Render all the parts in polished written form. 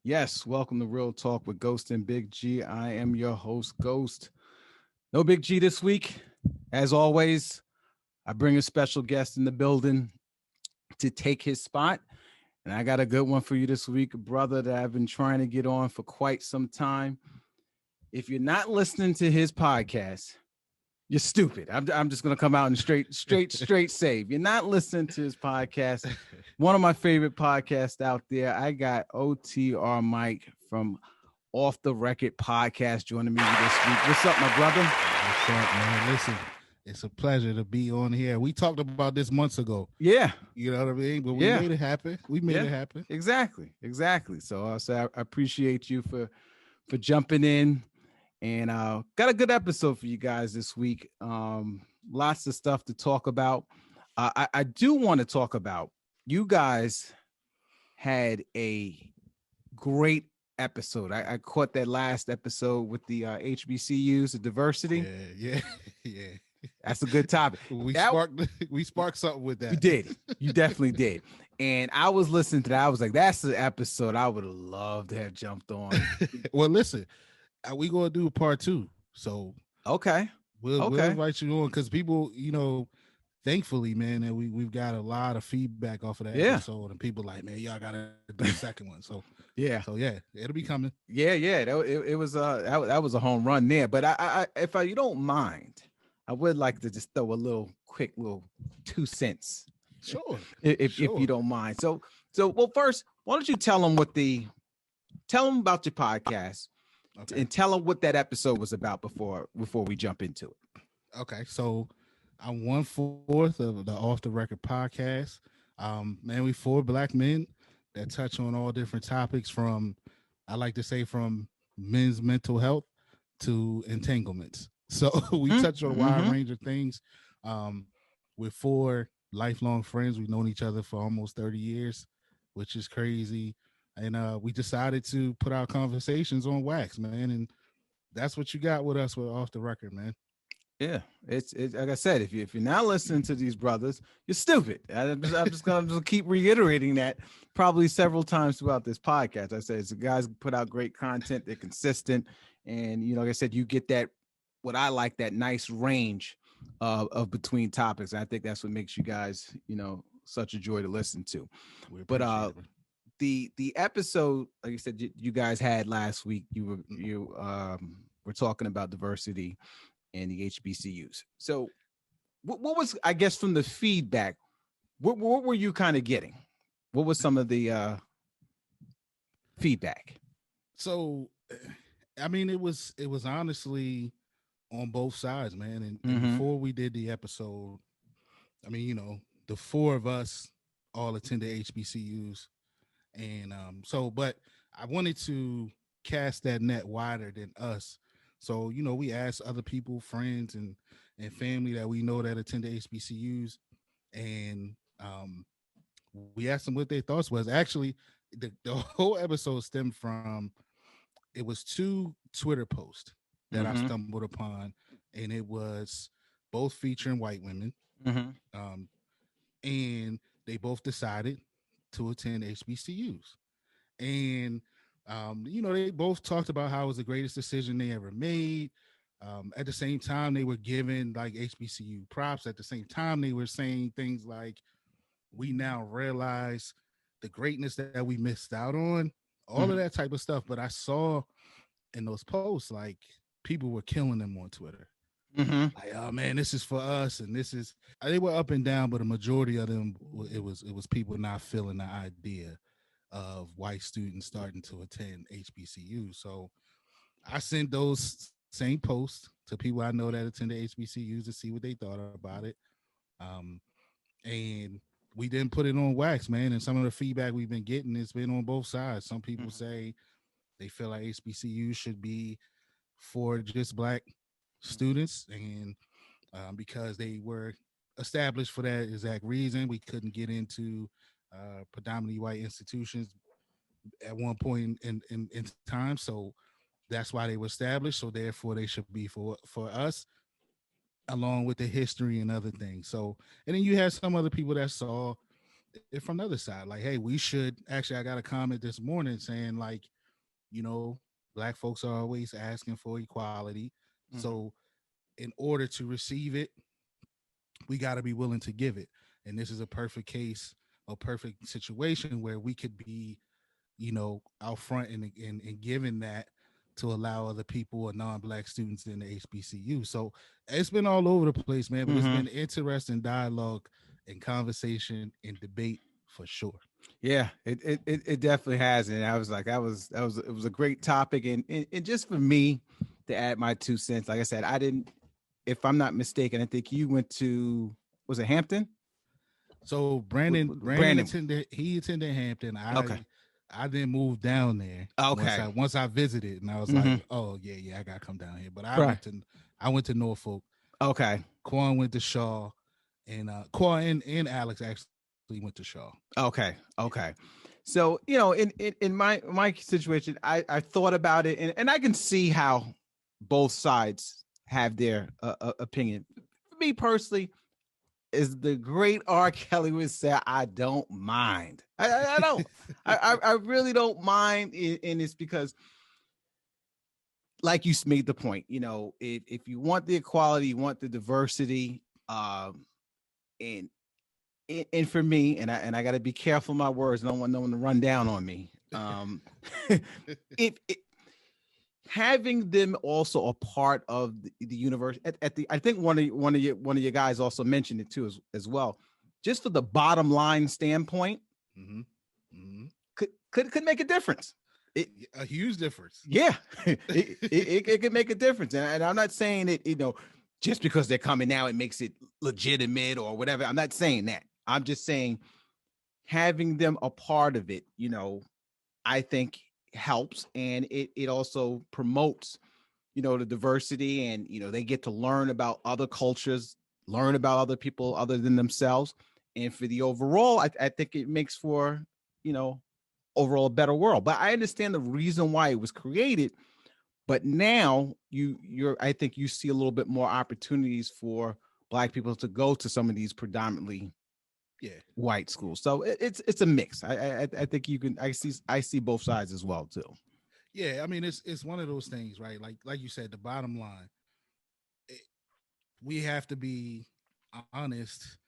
Yes, welcome to Real Talk with Ghost and Big G. I am your host, Ghost. No Big G this week. As always, I bring a special guest in the building to take his spot. And I got a good one for you this week, a brother that I've been trying to get on for quite some time. If you're not listening to his podcast, you're stupid. I'm just gonna come out and straight say, if you're not listening to his podcast, one of my favorite podcasts out there, I got OTR Mike from Off the Record Podcast joining me this week. What's up, my brother? What's up, man? Listen, it's a pleasure to be on here. We talked about this months ago. Yeah, You know what I mean? But we made it happen. We made it happen. Exactly. So I appreciate you for jumping in. And got a good episode for you guys this week. Lots of stuff to talk about. I do want to talk about, you guys had a great episode. I caught that last episode with the HBCUs, the diversity. Yeah. That's a good topic. We sparked something with that. You did. You definitely did. And I was listening to that. I was like, that's the episode I would have loved to have jumped on. Well, listen, we gonna do part 2. So okay, we'll invite you on because people, thankfully, man, and we've got a lot of feedback off of that episode, and people like, man, y'all gotta do the second one. So yeah, it'll be coming. Yeah, it was that was a home run there. But I if you don't mind, I would like to just throw a quick 2 cents. Sure. If you don't mind. So well, first, why don't you tell them about your podcast. Okay. And tell them what that episode was about before we jump into it. Okay, so I'm 1/4 of the Off the Record podcast. Man, we 4 black men that touch on all different topics from men's mental health to entanglements. So we touch on a wide range of things. We're 4 lifelong friends. We've known each other for almost 30 years, which is crazy. And we decided to put our conversations on wax, man. And that's what you got with us with Off the Record, man. Yeah, it's like I said, if you're not listening to these brothers, you're stupid. I'm just gonna keep reiterating that probably several times throughout this podcast. I said, it's the guys put out great content, they're consistent, and like I said, you get that that nice range of between topics. And I think that's what makes you guys, such a joy to listen to. But the episode, like you said, you guys had last week, you were talking about diversity and the HBCUs. So what was, I guess, from the feedback, what were you kind of getting? What was some of the feedback? So, I mean, it was honestly on both sides, man. And before we did the episode, I mean, the 4 of us all attended HBCUs. And but I wanted to cast that net wider than us. So, we asked other people, friends and family that we know that attend the HBCUs. And we asked them what their thoughts was. Actually, the whole episode stemmed from, it was 2 Twitter posts that I stumbled upon. And it was both featuring white women. And they both decided to attend HBCUs. And, they both talked about how it was the greatest decision they ever made. At the same time, they were giving like HBCU props. At the same time, they were saying things like, we now realize the greatness that we missed out on, all of that type of stuff. But I saw in those posts, like, people were killing them on Twitter. Like, oh man, this is for us, and this is. They were up and down, but a majority of them, it was people not feeling the idea of white students starting to attend HBCU. So I sent those same posts to people I know that attend HBCUs to see what they thought about it. And we didn't put it on wax, man. And some of the feedback we've been getting has been on both sides. Some people say they feel like HBCU should be for just black students, and because they were established for that exact reason. We couldn't get into predominantly white institutions at one point in time, so that's why they were established. So therefore they should be for us, along with the history and other things. So, and then you have some other people that saw it from the other side, like, hey, we should actually, I got a comment this morning saying, like, Black folks are always asking for equality. Mhm. So in order to receive it, we got to be willing to give it. And this is a perfect case, a perfect situation where we could be, out front and giving that to allow other people or non-black students in the HBCU. So it's been all over the place, man, but it's been Mhm. interesting dialogue and conversation and debate for sure. Yeah, it definitely has, and I was like, that was it was a great topic, and just for me to add my 2 cents. Like I said, I didn't, if I'm not mistaken, I think you went to, was it Hampton? So Brandon Brandon. attended Hampton. Okay. I then moved down there Okay. once I visited, and I was like, Hmm. oh yeah, I gotta come down here. But Right. I went to Norfolk. Okay. Quan went to Shaw, and Quan and Alex actually went to Shaw. Okay. Yeah. Okay. So, in my situation, I thought about it, and I can see how both sides have their opinion. For me personally, is the great R. Kelly would say, I don't mind. I don't. I really don't mind, and it's because, like you made the point, if you want the equality, you want the diversity, and for me, and I got to be careful of my words. I don't want no one to run down on me. It having them also a part of the universe at the, I think one of your guys also mentioned it too as well. Just for the bottom line standpoint, Mm-hmm. Mm-hmm. could make a difference. It, A huge difference. yeah, it could make a difference, and I'm not saying it. Just because they're coming now, it makes it legitimate or whatever. I'm not saying that. I'm just saying having them a part of it, I think helps, and it also promotes, the diversity, and they get to learn about other cultures, learn about other people other than themselves, and for the overall, I think it makes for, you know overall a better world. But I understand the reason why it was created. But now I think you see a little bit more opportunities for Black people to go to some of these predominantly Yeah. white schools. So it's a mix. I think you can, I see both sides as well too. Yeah, I mean it's one of those things, right? Like you said, the bottom line, it, we have to be honest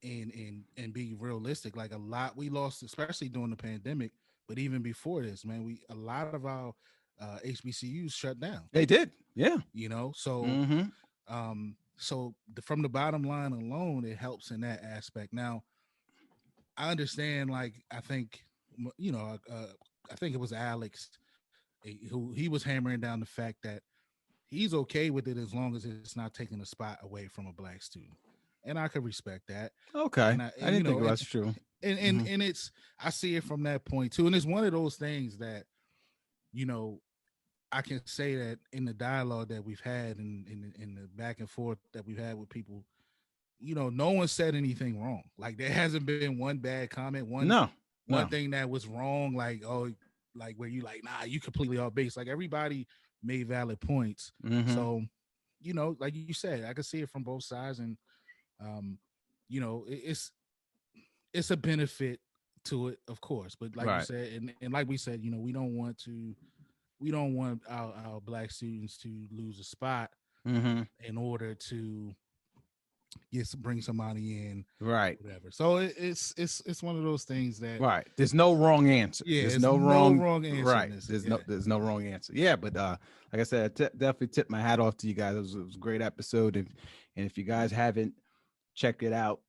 and be realistic. Like a lot we lost, especially during the pandemic, but even before this, man, we a lot of our HBCUs shut down. They did, yeah. So Mm-hmm. from the bottom line alone, it helps in that aspect. Now, I understand. Like I think it was Alex who he was hammering down the fact that he's okay with it as long as it's not taking a spot away from a black student, and I could respect that. Okay, And I didn't think it was true. Mm-hmm. and it's I see it from that point too, and it's one of those things that you know I can say that in the dialogue that we've had in the back and forth that we've had with people, no one said anything wrong. Like there hasn't been one bad comment, No, one no. thing that was wrong, like like where you like, nah, you completely off base. Like everybody made valid points. Mm-hmm. So, like you said, I can see it from both sides, and um, it's a benefit to it, of course. But like you Right. said, and like we said, we don't want our black students to lose a spot Mm-hmm. in order to bring somebody in, Right. whatever. So it's one of those things that Right. There's no wrong answer. yeah, There's it's no no wrong. wrong answer in Right. this. There's Yeah. no wrong answer. Yeah, but like I said, definitely tip my hat off to you guys. It was a great episode, and if you guys haven't checked it out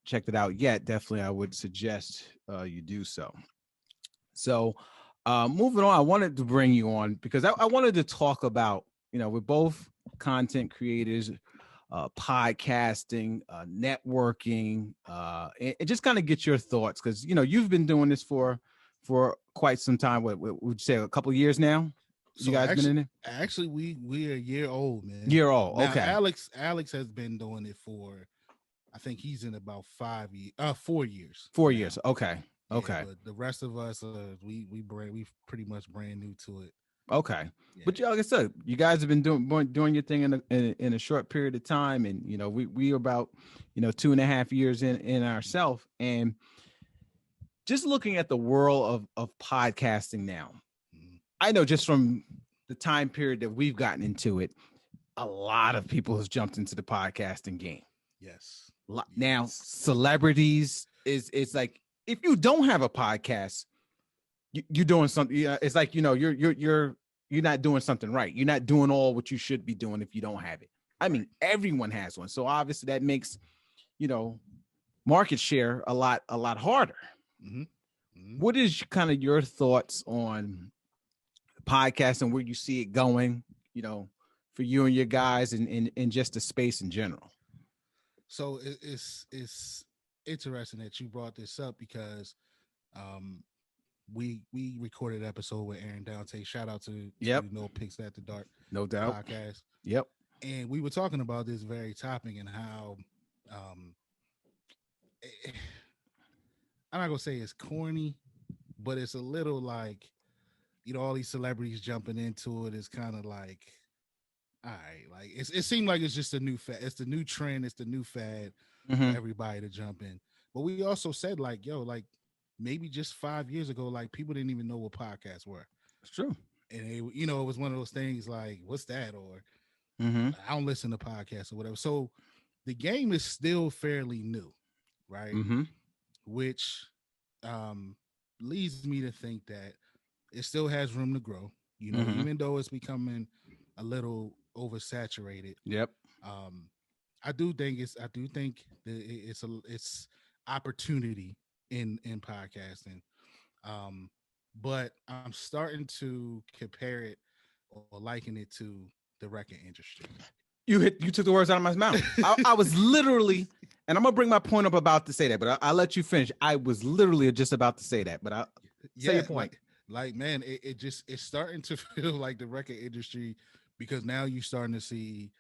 yet, definitely I would suggest you do so. So, moving on, I wanted to bring you on because I wanted to talk about, we're both content creators, podcasting, networking, and just kind of get your thoughts because you've been doing this for quite some time. What would you say, a couple of years now? You So guys been in it? actually, we are a year old, man. Year old. Now Okay. Alex has been doing it for, I think he's in about 4 years. 4 years. Now. Okay. Yeah, Okay. but the rest of us, we pretty much brand new to it. Okay. Yeah. But like I said, you guys have been doing your thing in a short period of time, and we are about 2.5 years in ourselves, and just looking at the world of podcasting now, Mhm. I know just from the time period that we've gotten into it, a lot of people has jumped into the podcasting game. Yes. Now, Yes. celebrities is like, if you don't have a podcast, you're doing something. It's like, you're not doing something right. You're not doing all what you should be doing if you don't have it. I mean, everyone has one, so obviously that makes market share a lot harder. Mm-hmm. Mm-hmm. What is kind of your thoughts on podcasts and where you see it going? For you and your guys, and just the space in general. So it's interesting that you brought this up because we recorded an episode with Aaron Dante. Shout out to No Picks at the Dark, no doubt, podcast. Yep. And we were talking about this very topic and how I'm not gonna say it's corny, but it's a little like, all these celebrities jumping into it is kind of like, all right, like it seemed like it's just a new fad. It's the new trend. It's the new fad for everybody to jump in. But we also said like, maybe just 5 years ago, like people didn't even know what podcasts were. It's true. And it was one of those things like, what's that? Or I don't listen to podcasts or whatever. So the game is still fairly new, right? Which leads me to think that it still has room to grow. Even though it's becoming a little oversaturated. Yep. I do think it's opportunity in podcasting. But I'm starting to compare it or liken it to the record industry. You took the words out of my mouth. I was literally, and I'm gonna bring my point up about to say that, but I'll let you finish. I was literally just about to say that, but I'll say your point. Like man, it's starting to feel like the record industry, because now you're starting to see,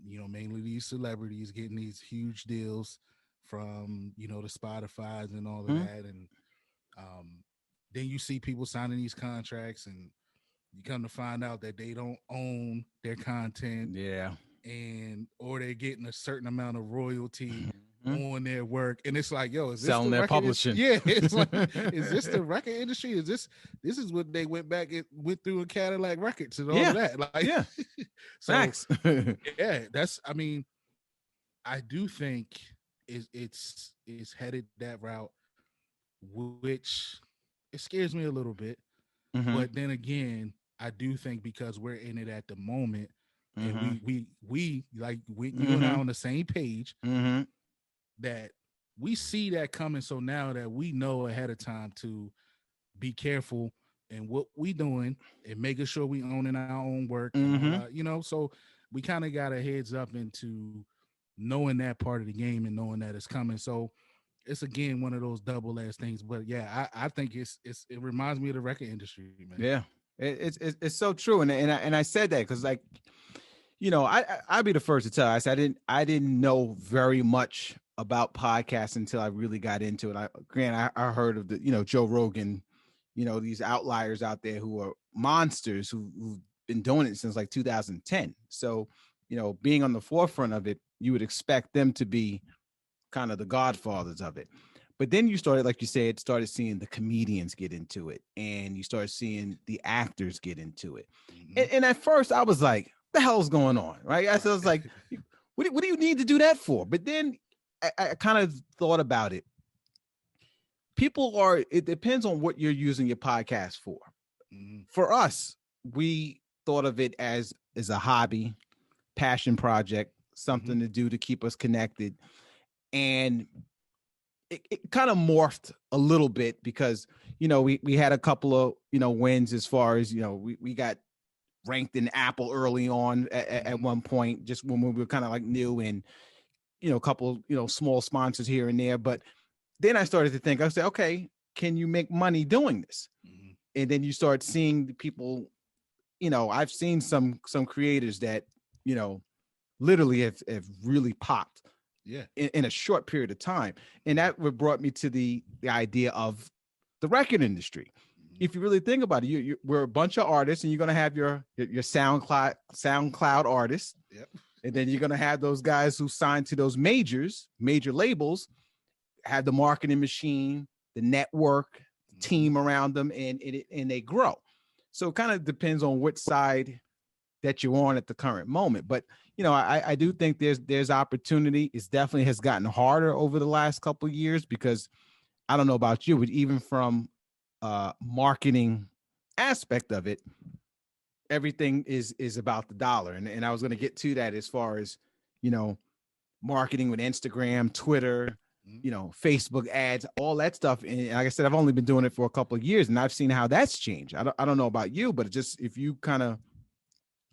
mainly these celebrities getting these huge deals from, the Spotify's and all of that. And then you see people signing these contracts and you come to find out that they don't own their content. Yeah. Or they're getting a certain amount of royalty on their work. And it's like, is this selling their publishing? Yeah. It's like, is this the record industry? Is this is what they went through in Cadillac Records and all of that. Like, yeah. So, facts. I do think it's headed that route, which it scares me a little bit. But then again, I do think because we're in it at the moment, and we like you and I on the same page, that we see that coming. So now that we know ahead of time to be careful in what we doing and making sure we owning our own work, so we kind of got a heads up into knowing that part of the game and knowing that it's coming. So it's again one of those double-edged things. But yeah, I think it reminds me of the record industry, man. Yeah, it's so true, and I said that because, like, I'd be the first to tell. I said I didn't know very much about podcasts until I really got into it. I heard of the Joe Rogan, these outliers out there who are monsters who've been doing it since like 2010. So being on the forefront of it, you would expect them to be kind of the godfathers of it. But then you started, like you said, seeing the comedians get into it, and you started seeing the actors get into it. And at first I was like, the hell's going on? Right. I was like, what do you need to do that for? But then I kind of thought about it. It depends on what you're using your podcast for. For us, we thought of it as a hobby, passion project, something to do to keep us connected. And it kind of morphed a little bit because, we had a couple of, wins as far as, we got ranked in Apple early on at one point, just when we were kind of like new, and, a couple, small sponsors here and there. But then I started to think, I said, okay, can you make money doing this? And then you start seeing the people, I've seen some creators that, literally have really popped in a short period of time. And that brought me to the idea of the record industry. If you really think about it, we're a bunch of artists, and you're going to have your SoundCloud artists. Yep. And then you're going to have those guys who sign to those major labels, have the marketing machine, the network team around them, and they grow. So it kind of depends on which side that you're on at the current moment. But I do think there's opportunity. It's definitely has gotten harder over the last couple of years because I don't know about you, but even from marketing aspect of it, everything is about the dollar. And I was going to get to that as far as, you know, marketing with Instagram, Twitter, Facebook ads, all that stuff. And like I said, I've only been doing it for a couple of years and I've seen how that's changed. I don't know about you, but just if you kind of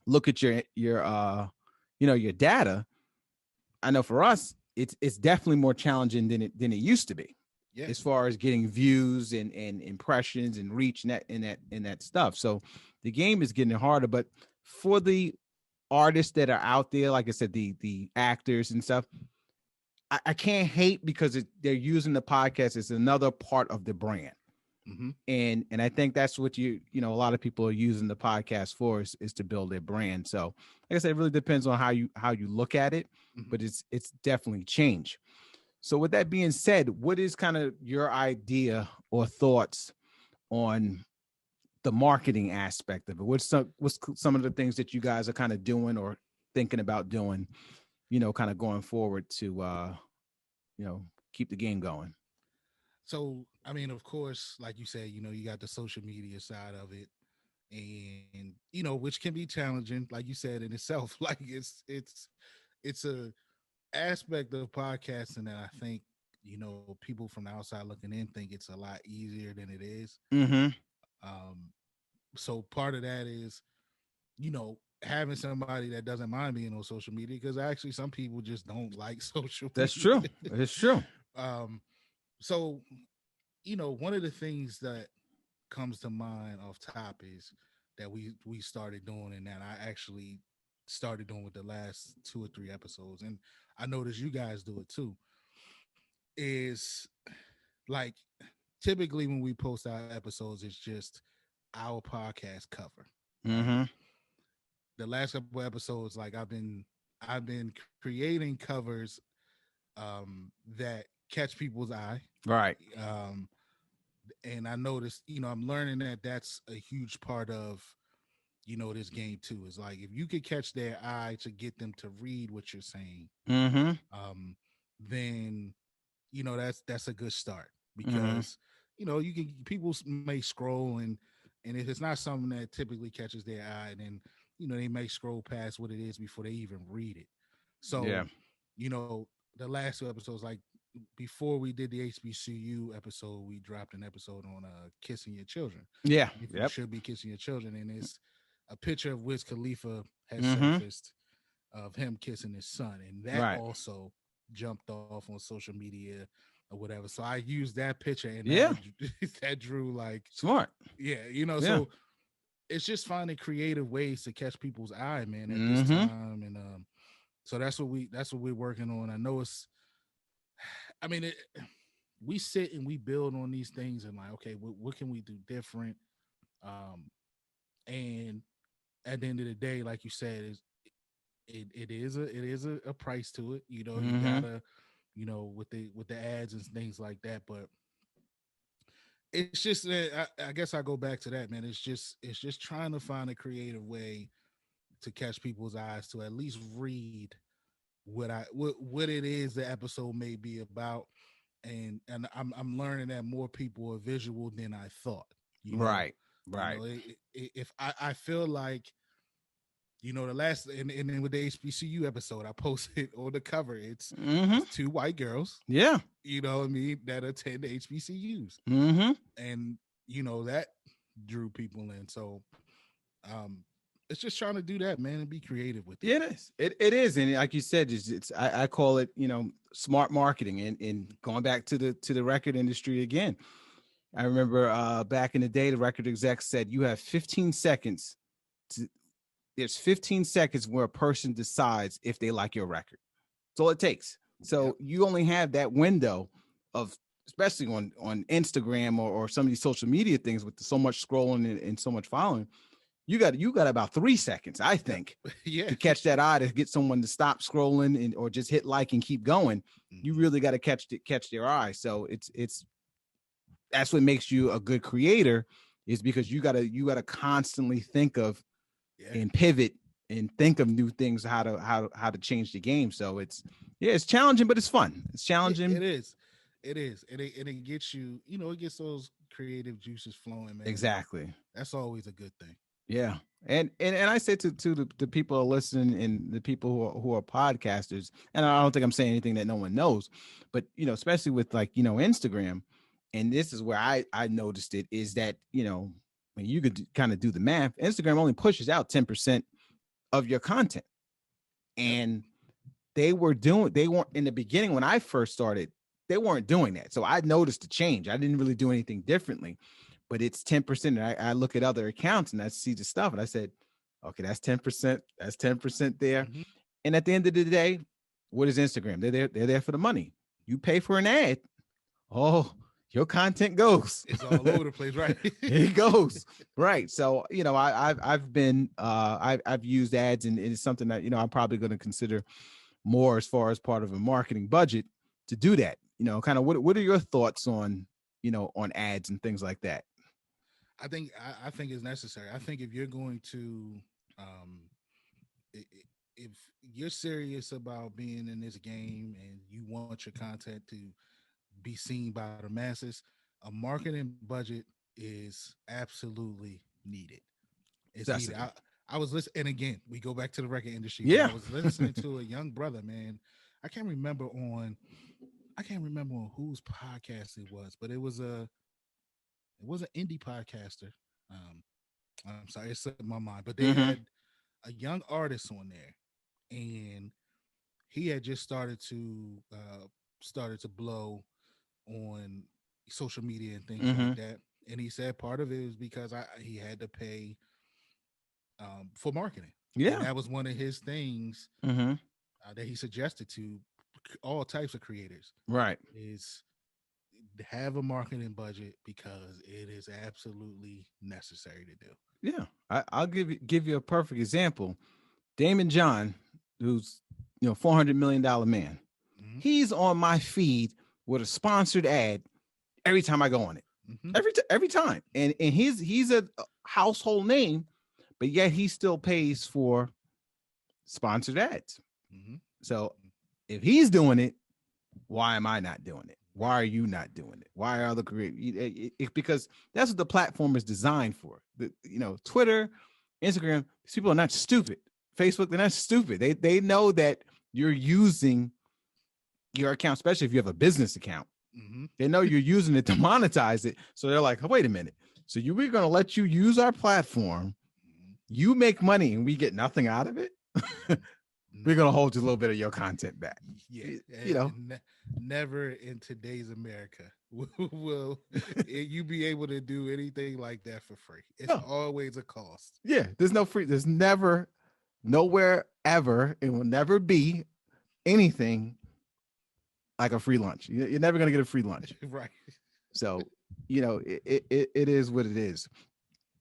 look at your your data, I know for us, it's definitely more challenging than it used to be. Yeah. As far as getting views and impressions and reach and that stuff. So the game is getting harder. But for the artists that are out there, like I said, the actors and stuff, I can't hate because they're using the podcast as another part of the brand. Mm-hmm. And I think that's what a lot of people are using the podcast for is to build their brand. So like I said, it really depends on how you look at it, but it's definitely changed. So with that being said, what is kind of your idea or thoughts on the marketing aspect of it? What's some of the things that you guys are kind of doing or thinking about doing, kind of going forward to, keep the game going? So, I mean, of course, like you said, you got the social media side of it, and which can be challenging, like you said in itself. Like it's a aspect of podcasting that I think people from the outside looking in think it's a lot easier than it is. Mm-hmm. So part of that is having somebody that doesn't mind being on social media, because actually some people just don't like social That's media. true. It's true. So one of the things that comes to mind off top is that we started doing, and that I actually started doing with the last 2 or 3 episodes, and I noticed you guys do it too, is like typically when we post our episodes, it's just our podcast cover. Right. Mm-hmm. The last couple of episodes, like I've been creating covers that catch people's eye. Right. And I noticed, I'm learning that that's a huge part of this game too. Is like if you could catch their eye to get them to read what you're saying, Mm-hmm. then that's a good start, Mm-hmm. because you can people may scroll, and if it's not something that typically catches their eye, then they may scroll past what it is before they even read it. So Yeah. The last 2 episodes, like before we did the HBCU episode, we dropped an episode on kissing your children. Yeah. You should be kissing your children, and it's a picture of Wiz Khalifa has Mm-hmm. surfaced of him kissing his son, and that Right. also jumped off on social media or whatever. So I used that picture, and Yeah. that drew like Smart. yeah. Yeah. So it's just finding creative ways to catch people's eye, man, at this Mm-hmm. time, and so that's what we're working on. I know I mean, we sit and we build on these things, and like, okay, what can we do different? And at the end of the day, like you said, it is a price to it. You Mm-hmm. gotta, with the ads and things like that. But it's just I guess I go back to that, man. It's just trying to find a creative way to catch people's eyes to at least read what it is the episode may be about, and I'm learning that more people are visual than I thought. Right. If I feel like the last and then with the HBCU episode I posted on the cover, it's 2 white girls. Yeah. What I mean, that attend HBCUs. Mm-hmm. And that drew people in. So it's just trying to do that, man, and be creative with it. It is. It is. And like you said, I call it, smart marketing, and going back to the record industry again. I remember back in the day, the record exec said you have 15 seconds there's 15 seconds where a person decides if they like your record. That's all it takes. So you only have that window of, especially on Instagram or some of these social media things with so much scrolling and so much following. You got about 3 seconds, I think, to catch that eye, to get someone to stop scrolling or just hit like and keep going. You really got to catch their eye. So it's that's what makes you a good creator, is because you gotta constantly think of Yeah. and pivot and think of new things how to change the game. So it's challenging, but it's fun. It's Yeah, challenging. it is. It is. And it gets you, it gets those creative juices flowing, man. And Exactly. that's always a good thing. Yeah. And I say to the people who are listening and the people who are podcasters, and I don't think I'm saying anything that no one knows, but especially with like, Instagram, and this is where I noticed it is that, when you could kind of do the math, Instagram only pushes out 10% of your content. Yep. And they weren't in the beginning when I first started, they weren't doing that. So I noticed the change. I didn't really do anything differently, but it's 10%. And I look at other accounts and I see the stuff and I said, okay, that's 10%. That's 10% there. Mm-hmm. And at the end of the day, what is Instagram? They're there for the money. You pay for an ad. Oh, your content goes. It's all over the place, right? It goes. Right. So, I've been I've used ads, and it's something that, I'm probably going to consider more as far as part of a marketing budget to do that. Kind of what are your thoughts on, on ads and things like that? I think it's necessary. I think if you're going to, um, if you're serious about being in this game and you want your content to be seen by the masses, a marketing budget is absolutely needed. It's needed. Necessity. I was listening, and again, we go back to the record industry, but I Yeah. was listening to a young brother, man. I can't remember on, I can't remember on whose podcast it was, but it was an indie podcaster. Um, I'm sorry, it slipped my mind, but they Mm-hmm. had a young artist on there, and he had just started to blow on social media and things Mm-hmm. like that. And he said part of it was because he had to pay for marketing, and Yeah. that was one of his things Mm-hmm. that he suggested to all types of creators Right. is have a marketing budget because it is absolutely necessary to do. Yeah. I'll give you a perfect example. Damon John, who's $400 million man. Mm-hmm. He's on my feed with a sponsored ad every time I go on it. Mm-hmm. Every time. And he's a household name, but yet he still pays for sponsored ads. Mm-hmm. So if he's doing it, why am I not doing it? Why Right. are you not doing it? Why are other creators? Because that's what the platform is designed for. Twitter, Instagram, these people are not stupid. Facebook, they're not stupid. They know that you're using your account, especially if you have a business account. Mm-hmm. They know you're using it to monetize it. So they're like, oh, wait a minute. So we're going to let you use our platform. You make money and we get nothing out of it. We're going to hold you a little bit of your content back. Yeah, never in today's America will you be able to do anything like that for free. It's always a cost. Yeah, there's no free. There's never, nowhere ever, it will never be anything like a free lunch. You're never going to get a free lunch. Right. So, it is what it is.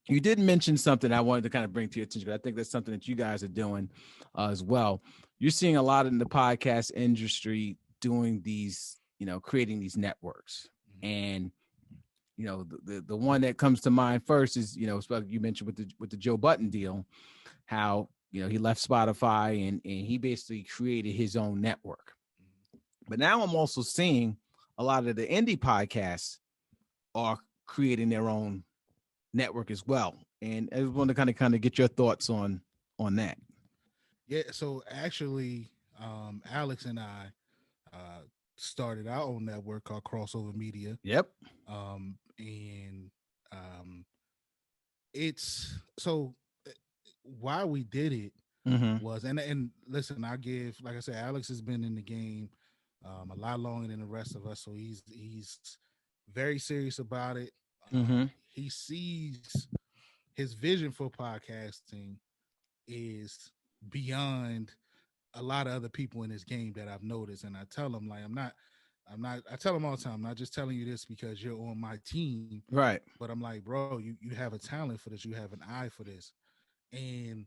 You did mention something I wanted to kind of bring to your attention, but I think that's something that you guys are doing as well. You're seeing a lot in the podcast industry doing these, creating these networks. Mm-hmm. And, the one that comes to mind first is, you mentioned with the Joe Budden deal, how, he left Spotify and he basically created his own network. But now I'm also seeing a lot of the indie podcasts are creating their own network as well. And I just want to kind of get your thoughts on that. Yeah. So actually, Alex and I started our own network called Crossover Media. Yep. And it's so why we did it was and listen, I give, like I said, Alex has been in the game a lot longer than the rest of us, so he's very serious about it. He sees his vision for podcasting is beyond a lot of other people in this game that I've noticed. And I tell him, like, I tell him all the time, I'm not just telling you this because you're on my team. Right. But I'm like, bro, you have a talent for this. You have an eye for this. And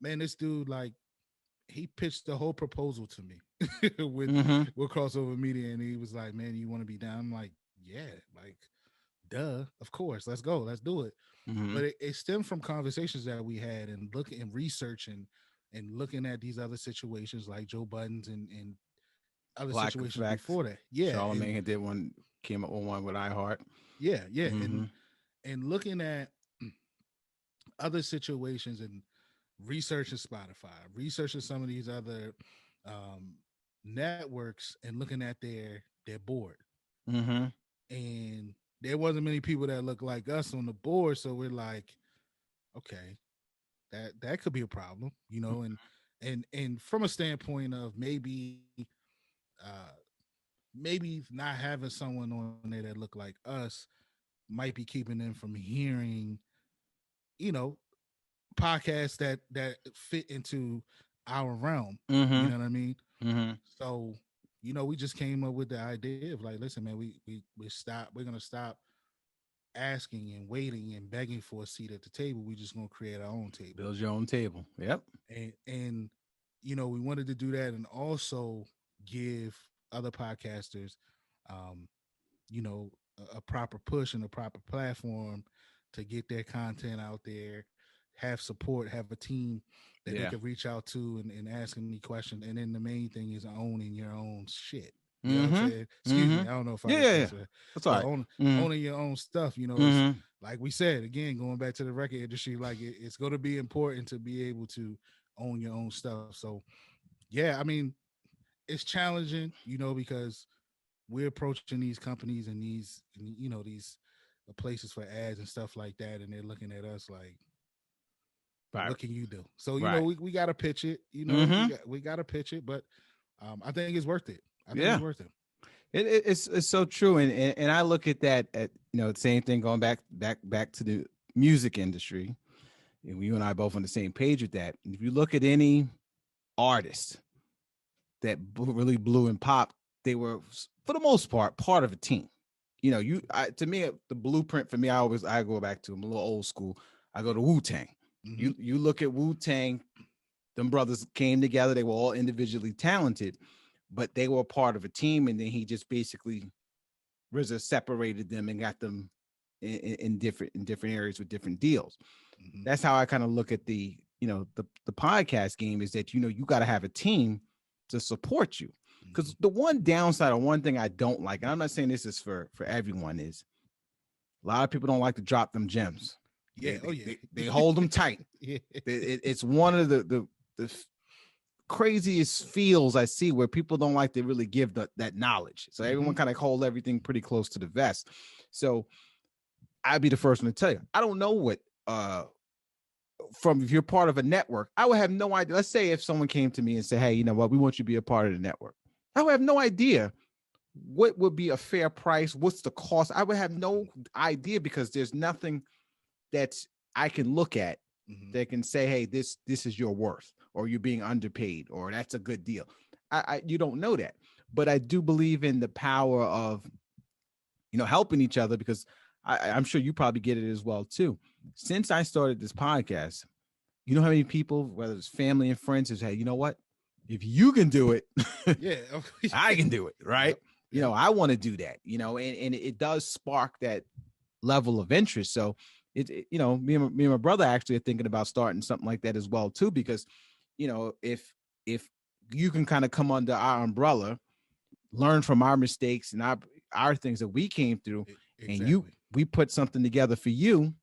man, this dude, like, he pitched the whole proposal to me with crossover media. And he was like, man, you want to be down? I'm like, yeah, like, duh, of course, let's go, let's do it. Mm-hmm. But it stemmed from conversations that we had and looking and researching and looking at these other situations like Joe Budden's and other Black situations Effect. before that. Yeah. And Charlamagne did one, came up with one with iHeart. yeah. Mm-hmm. And looking at other situations and researching Spotify, researching some of these other um, networks, and looking at their board. Mm-hmm. And there wasn't many people that look like us on the board, so we're like, okay, that could be a problem, and from a standpoint of uh maybe not having someone on there that look like us might be keeping them from hearing, you know, podcasts that fit into our realm. You Mm-hmm. know what I mean? Mm-hmm. So, we just came up with the idea of like, listen, man, we're gonna stop asking and waiting and begging for a seat at the table. We're just gonna create our own table. Build your own table. Yep. And we wanted to do that and also give other podcasters um, a proper push and a proper platform to get their content out there, have support, have a team that they Yeah. could reach out to and ask any questions. And then the main thing is owning your own shit. You know what I'm Mm-hmm. saying? Excuse me. Mm-hmm. I don't know if I Yeah, yeah, yeah. cuss, That's all but right. Mm-hmm. owning your own stuff, is Mm-hmm. like we said, again, going back to the record industry, like it's going to be important to be able to own your own stuff. So, yeah, I mean, it's challenging, because we're approaching these companies and these places for ads and stuff like that, and they're looking at us like, Right. what can you do? So Right. we got to pitch it. Mm-hmm. We got to pitch it, but I think it's worth it. I think it's Yeah. worth it. It's so true, and I look at that at the same thing going back to the music industry, and you and I both on the same page with that. If you look at any artist that really blew and popped, they were for the most part of a team. To me, the blueprint for me, I go back to, I'm a little old school. I go to Wu-Tang. Mm-hmm. You look at Wu-Tang, them brothers came together. They were all individually talented, but they were part of a team. And then he just basically RZA separated them and got them in different areas with different deals. Mm-hmm. That's how I kind of look at the podcast game, is that, you got to have a team to support you. Because the one downside, or one thing I don't like, and I'm not saying this is for everyone, is a lot of people don't like to drop them gems. Yeah. They hold them tight. Yeah. It's one of the craziest feels I see, where people don't like to really give that knowledge. So everyone kind of hold everything pretty close to the vest. So I'd be the first one to tell you, I don't know what, if you're part of a network, I would have no idea. Let's say if someone came to me and said, hey, you know what, we want you to be a part of the network. I would have no idea what would be a fair price. What's the cost? I would have no idea, because there's nothing that I can look at that can say, hey, this is your worth, or you're being underpaid, or that's a good deal. You don't know that, but I do believe in the power of, helping each other, because I'm sure you probably get it as well too. Since I started this podcast, you know how many people, whether it's family and friends, who say, you know what, if you can do it, yeah, I can do it, right? Yep. I want to do that, and it does spark that level of interest. So me and my brother actually are thinking about starting something like that as well too, because if you can kind of come under our umbrella, learn from our mistakes and our things that we came through, exactly. and we put something together for you,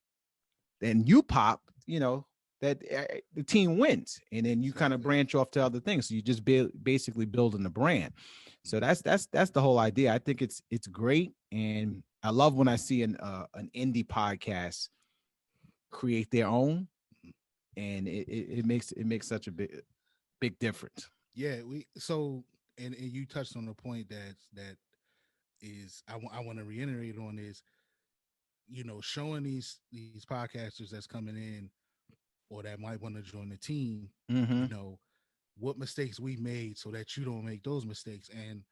then you pop, that the team wins, and then you kind of branch off to other things. So you just basically building the brand. So that's the whole idea. I think it's great, and I love when I see an indie podcast create their own, and it makes such a big difference. Yeah, and you touched on the point that is I want to reiterate on is, showing these podcasters that's coming in, or that might want to join the team, what mistakes we made so that you don't make those mistakes. And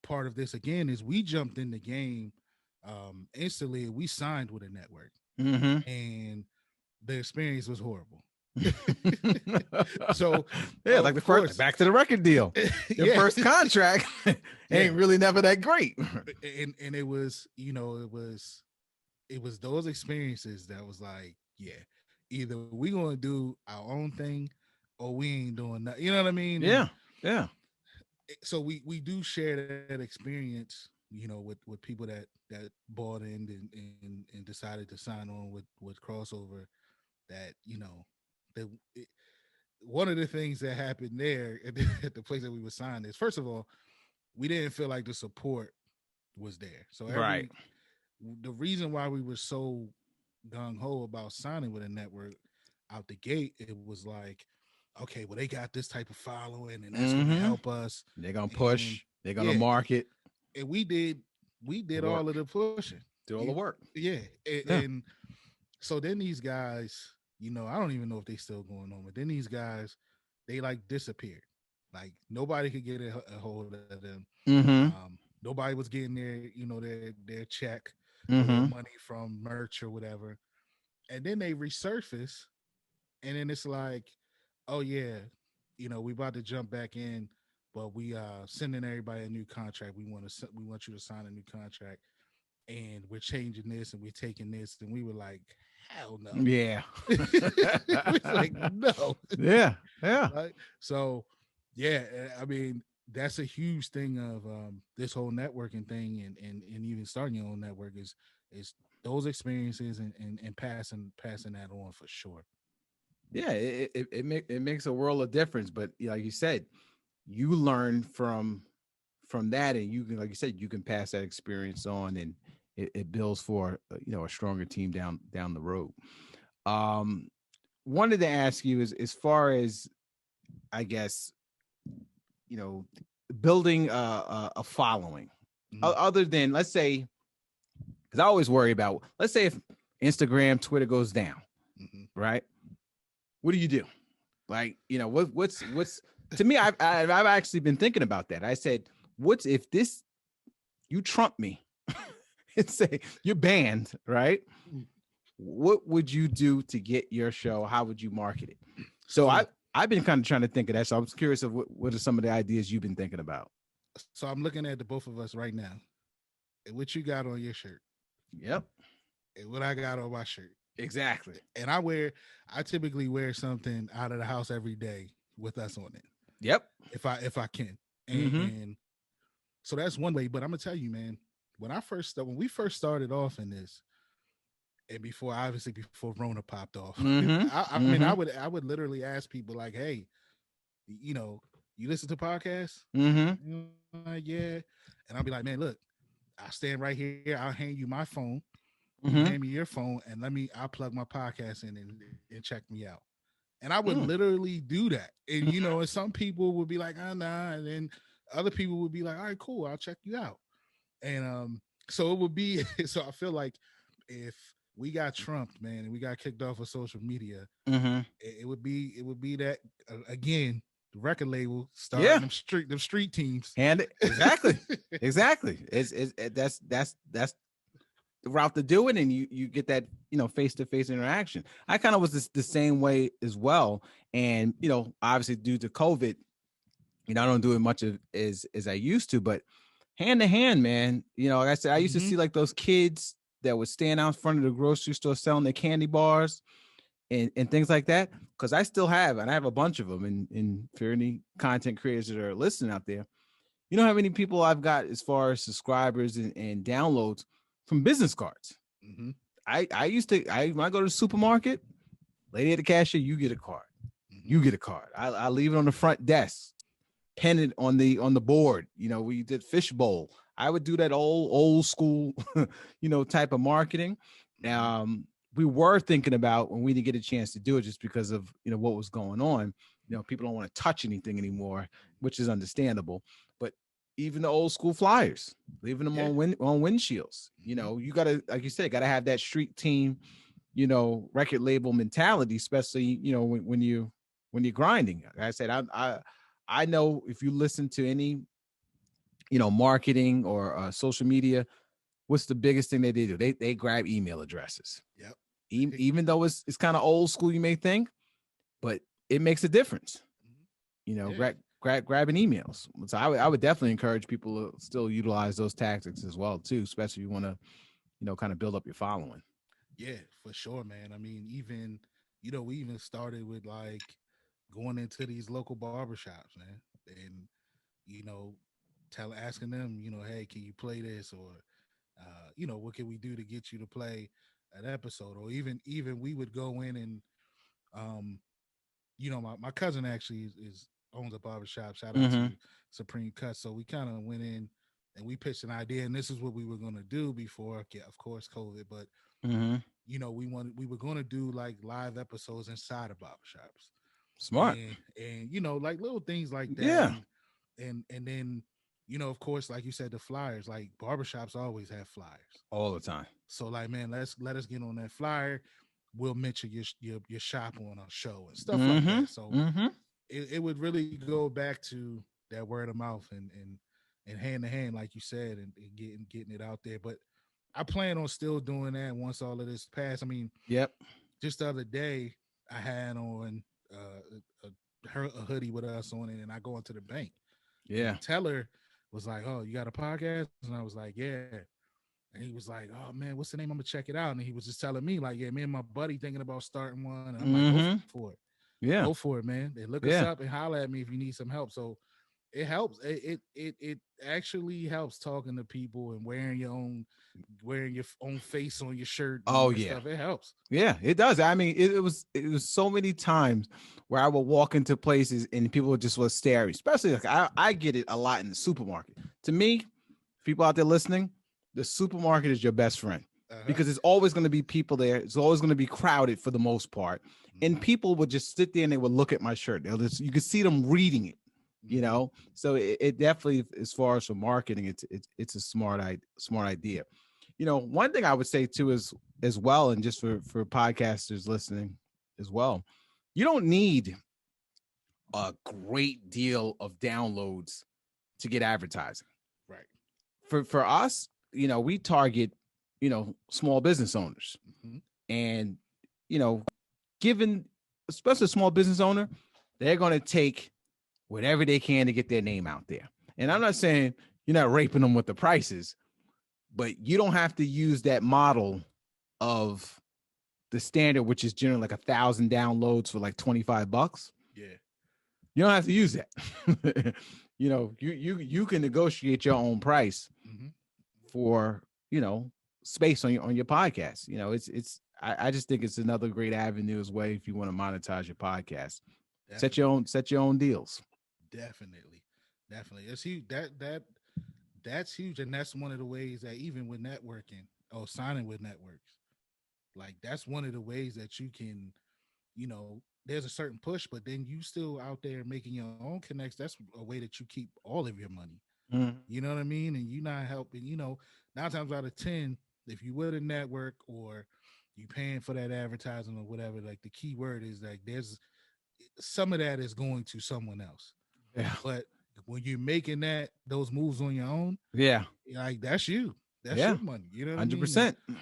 part of this again is we jumped in the game instantly. We signed with a network, and the experience was horrible. So yeah, like the first, back to the record deal, the first contract ain't really never that great. And it was, it was it was those experiences that was like, yeah, either we gonna do our own thing or we ain't doing nothing. You know what I mean? And Yeah. Yeah. so we do share that experience, with people that bought in and decided to sign on with crossover. That that it, one of the things that happened there at the place that we were signed is, first of all, we didn't feel like the support was there. So Right. the reason why we were so gung ho about signing with a network out the gate, it was like, okay, well, they got this type of following, and that's going to Mm-hmm. help us. They're gonna And push. They're gonna yeah, market and we did the all of work. the pushing. Do all the work. Yeah, and, Yeah. and so then these guys, I don't even know if they still going on, but then these guys, they like disappeared. Like nobody could get a hold of them. Mm-hmm. Nobody was getting their check or their Mm-hmm. money from merch or whatever. And then they resurface, and then it's like, oh yeah, we about to jump back in, but we sending everybody a new contract. We want you to sign a new contract, and we're changing this and we're taking this, and we were like, hell no. Yeah. We're like, no. Yeah. Yeah. Right. So yeah, I mean, that's a huge thing of this whole networking thing, and even starting your own network is those experiences, and passing that on for sure. Yeah. It makes a world of difference. But like you said, you learn from that, and you can, like you said, you can pass that experience on, and it builds for a stronger team down the road. Um, Wanted to ask you, is as far as, I guess, you know building a following, Mhm. other than, let's say, because I always worry about, let's say if Instagram, Twitter goes down, Mhm. right? What do you do? Like, what's to me, I've actually been thinking about that. I said, what's if this you trump me and say you're banned, right? What would you do to get your show? How would you market it? So So I've been kind of trying to think of that. So I was curious of what are some of the ideas you've been thinking about. I'm looking at the both of us right now. And what you got on your shirt, Yep. and what I got on my shirt. Exactly. And I typically wear something out of the house every day with us on it. Yep. If I can. Mm-hmm. And so that's one way. But I'm gonna tell you, man, when we first started off in this, and before Rona popped off, Mm-hmm. I mean, Mm-hmm. I would literally ask people like, hey, you listen to podcasts? Mm-hmm. Yeah. And I'll be like, man, look, I'll stand right here. I'll hand you my phone. You Mm-hmm. hand me your phone, and I'll plug my podcast in and check me out. And I would Mm. literally do that. And Mhm. and some people would be like, nah, and then other people would be like, all right, cool, I'll check you out. And so it would be so I feel like if we got trumped, man, and we got kicked off of social media, Mhm. it would be that again, the record label starting Yeah. them street teams. And exactly. Exactly. That's the route to do it, and you get that face to face interaction. I kind of was the same way as well, and obviously due to COVID, I don't do it much of as I used to, but hand to hand, man. Like I said, I used to Mhm. see like those kids that would stand out in front of the grocery store selling their candy bars and things like that. Because I still have, and I have a bunch of them. And for any content creators that are listening out there, you know how many people I've got as far as subscribers and downloads from business cards. Mhm. I used to, when I go to the supermarket, lady at the cashier, you get a card. Mhm. You get a card. I leave it on the front desk, pen it on the board. We did fishbowl. I would do that old school, type of marketing. Mhm. We were thinking about when we didn't get a chance to do it just because of what was going on. People don't want to touch anything anymore, which is understandable. But even the old school flyers, leaving them Yeah. on windshields. Mhm. You gotta, like you said, gotta have that street team, record label mentality, especially when you're grinding. Like I said, I know if you listen to any marketing or social media, what's the biggest thing they do? They grab email addresses. Yep. Even though it's kind of old school, you may think, but it makes a difference. Mhm. Yeah. Grabbing emails. So I would definitely encourage people to still utilize those tactics as well too, especially if you want to kind of build up your following. Yeah, for sure, man. I mean, even we even started with like going into these local barbershops, man, and you know, asking them, hey, can you play this, or what can we do to get you to play an episode, or even we would go in and um, my cousin actually is owns a barbershop. Shout out Mm-hmm. to Supreme Cut. So we kind of went in and we pitched an idea, and this is what we were going to do before, yeah, of course, COVID, but Mm-hmm. we were going to do like live episodes inside of barbershops, Smart. and like little things like that, Yeah. and then of course, like you said, the flyers, like barbershops always have flyers. All the time. So like, man, let us get on that flyer. We'll mention your shop on our show and stuff like Mm-hmm. that. So Mm-hmm. it would really go back to that word of mouth and hand to hand, like you said, and getting it out there. But I plan on still doing that once all of this passed. I mean, Yep. just the other day, I had on a hoodie with us on it, and I go into the bank, and the Yeah. teller was like, "Oh, you got a podcast?" And I was like, "Yeah." And he was like, "Oh man, what's the name? I'm gonna check it out." And he was just telling me like, "Yeah, me and my buddy thinking about starting one." And I'm like, "Go Mm-hmm. for it, Yeah. go for it, man. And look us Yeah. up and holler at me if you need some help." So it helps. It actually helps talking to people and wearing your own face on your shirt and all Oh that yeah. stuff. It helps. Yeah, it does. I mean, it was so many times where I would walk into places and people would just was stare at me. Especially like I get it a lot in the supermarket. To me, people out there listening, the supermarket is your best friend because it's always going to be people there. It's always going to be crowded for the most part, and people would just sit there and they would look at my shirt. You could see them reading it. So it definitely, as far as for marketing, it's a smart idea. One thing I would say too is as well, and just for podcasters listening as well, you don't need a great deal of downloads to get advertising. Right. For us, we target small business owners, and given especially a small business owner, they're going to take whatever they can to get their name out there. And I'm not saying you're not raping them with the prices, but you don't have to use that model of the standard, which is generally like 1,000 downloads for like $25. Yeah. You don't have to use that. You can negotiate your own price for, space on your podcast. I just think it's another great avenue as well if you want to monetize your podcast. Definitely. Set your own deals. Definitely. It's huge. That's huge. And that's one of the ways that even with networking or signing with networks, like that's one of the ways that you can, there's a certain push, but then you still out there making your own connects. That's a way that you keep all of your money. You know what I mean? And you're not helping, 9 times out of 10, if you with a network or you paying for that advertising or whatever, like the key word is like there's some of that is going to someone else. Yeah. But when you're making those moves on your own, yeah, like that's you. That's your money. You know what 100%. I mean?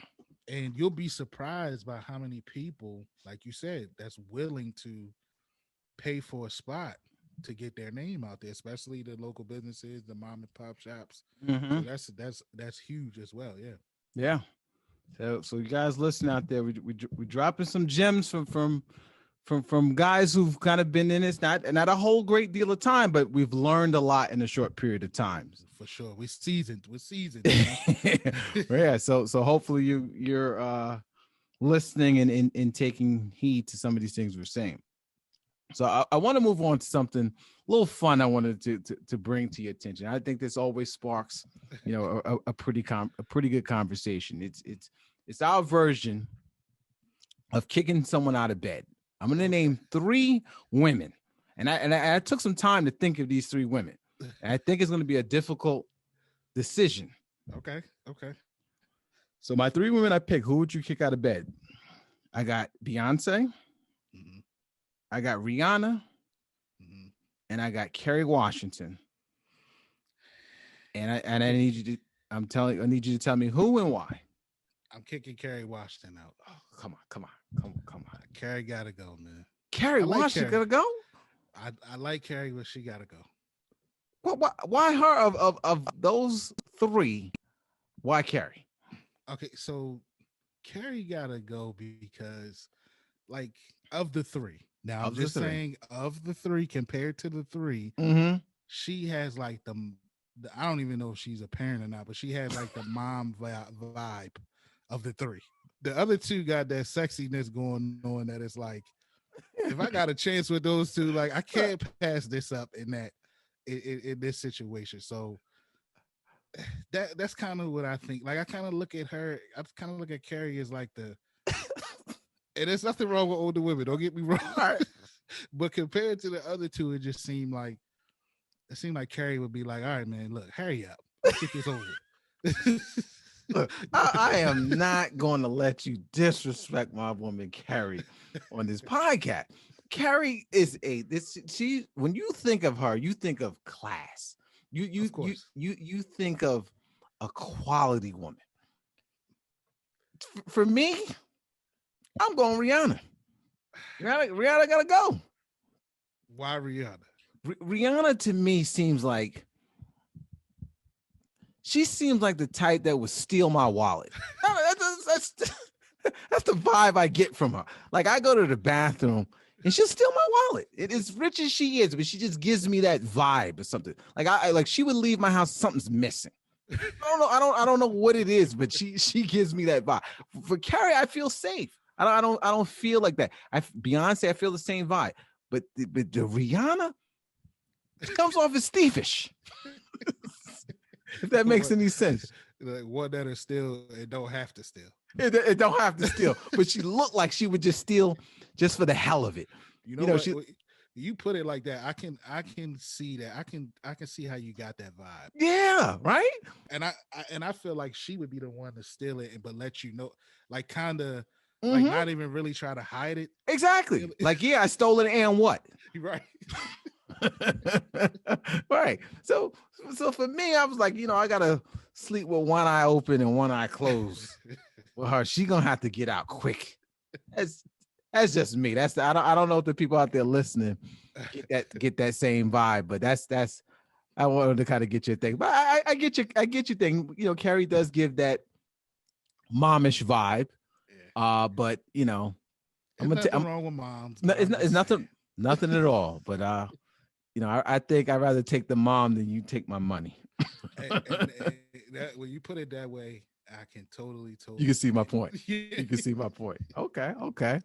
And you'll be surprised by how many people, like you said, that's willing to pay for a spot to get their name out there, especially the local businesses, the mom and pop shops. So that's huge as well. Yeah. Yeah. So you guys listen out there, we dropping some gems from guys who've kind of been in this, not a whole great deal of time, but we've learned a lot in a short period of time. For sure. We're seasoned. Yeah. So hopefully you're listening and taking heed to some of these things we're saying. So I want to move on to something a little fun I wanted to bring to your attention. I think this always sparks, a pretty good conversation. It's our version of kicking someone out of bed. I'm going to name 3 women, and I took some time to think of these 3 women. And I think it's going to be a difficult decision. Okay. So my 3 women I picked, who would you kick out of bed? I got Beyonce, I got Rihanna, and I got Kerry Washington. And I need you to tell me who and why. I'm kicking Kerry Washington out. Oh, come on. Kerry gotta go, man. Kerry Washington gotta go? I like Kerry, but she gotta go. Why her of those 3? Why Kerry? Okay, so Carrie gotta go because, like, of the three. Now I'm Of the just three. saying, of the three compared to the three, Mm-hmm. she has like the I don't even know if she's a parent or not, but she has like the mom vibe of the three. The other two got that sexiness going on that is like, if I got a chance with those two, like I can't pass this up in that in this situation. So that's kind of what I think. Like I kind of look at her, I kind of look at Carrie as like the, and there's nothing wrong with older women. Don't get me wrong. All right. But compared to the other two, it seemed like Carrie would be like, all right, man, look, hurry up. Let's get this over with. Look, I am not going to let you disrespect my woman Carrie on this podcast. Carrie is she when you think of her, you think of class. You you Of you course. you think of a quality woman. For me, I'm going Rihanna. Rihanna gotta go. Why Rihanna? Rihanna to me seems like the type that would steal my wallet. That's, that's the vibe I get from her. Like I go to the bathroom and she'll steal my wallet. It is rich as she is, but she just gives me that vibe or something. Like I like she would leave my house, something's missing. I don't know what it is, but she gives me that vibe. For Carrie, I feel safe. I don't feel like that. Beyonce, I feel the same vibe. But the Rihanna, she comes off as thievish. If that makes any sense. Like one that are still and don't have to steal. It don't have to steal, but she looked like she would just steal just for the hell of it. You know what? She, You put it like that. I can see that. I can see how you got that vibe. yeah, right. And I feel like she would be the one to steal it, but let you know, like kind of like Mm-hmm. not even really try to hide it. Exactly. Like, yeah, I stole it and what? Right. Right. So for me, I was like, I gotta sleep with one eye open and one eye closed. With her, she gonna have to get out quick. That's just me. I don't know if the people out there listening get that same vibe, but that's I wanted to kind of get your thing. But I get your thing. Carrie does give that momish vibe. Yeah. But There's nothing wrong with moms. But it's nothing at all. But I think I'd rather take the mom than you take my money. and that, when you put it that way, I can totally. You can see my point. You can see my point. Okay.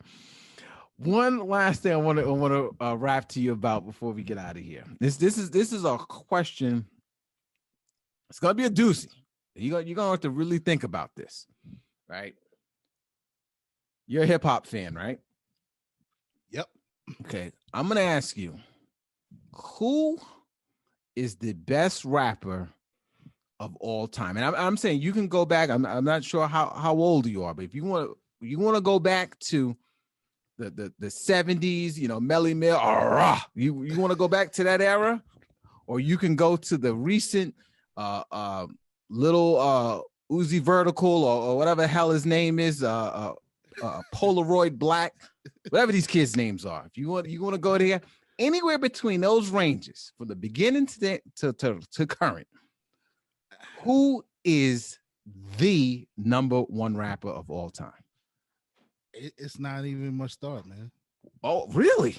One last thing I want to rap to you about before we get out of here. This is a question. It's gonna be a doozy. You're gonna have to really think about this, right? You're a hip hop fan, right? Yep. Okay. I'm gonna ask you, who is the best rapper of all time? And I'm saying you can go back. I'm not sure how old you are, but if you want to go back to the 70s, Melly Mel, you want to go back to that era, or you can go to the recent little Uzi Vertical or whatever the hell his name is, Polaroid Black, whatever these kids' names are. If you want to go there, anywhere between those ranges, from the beginning to current, who is the number one rapper of all time? It's not even much thought, man. Oh, really?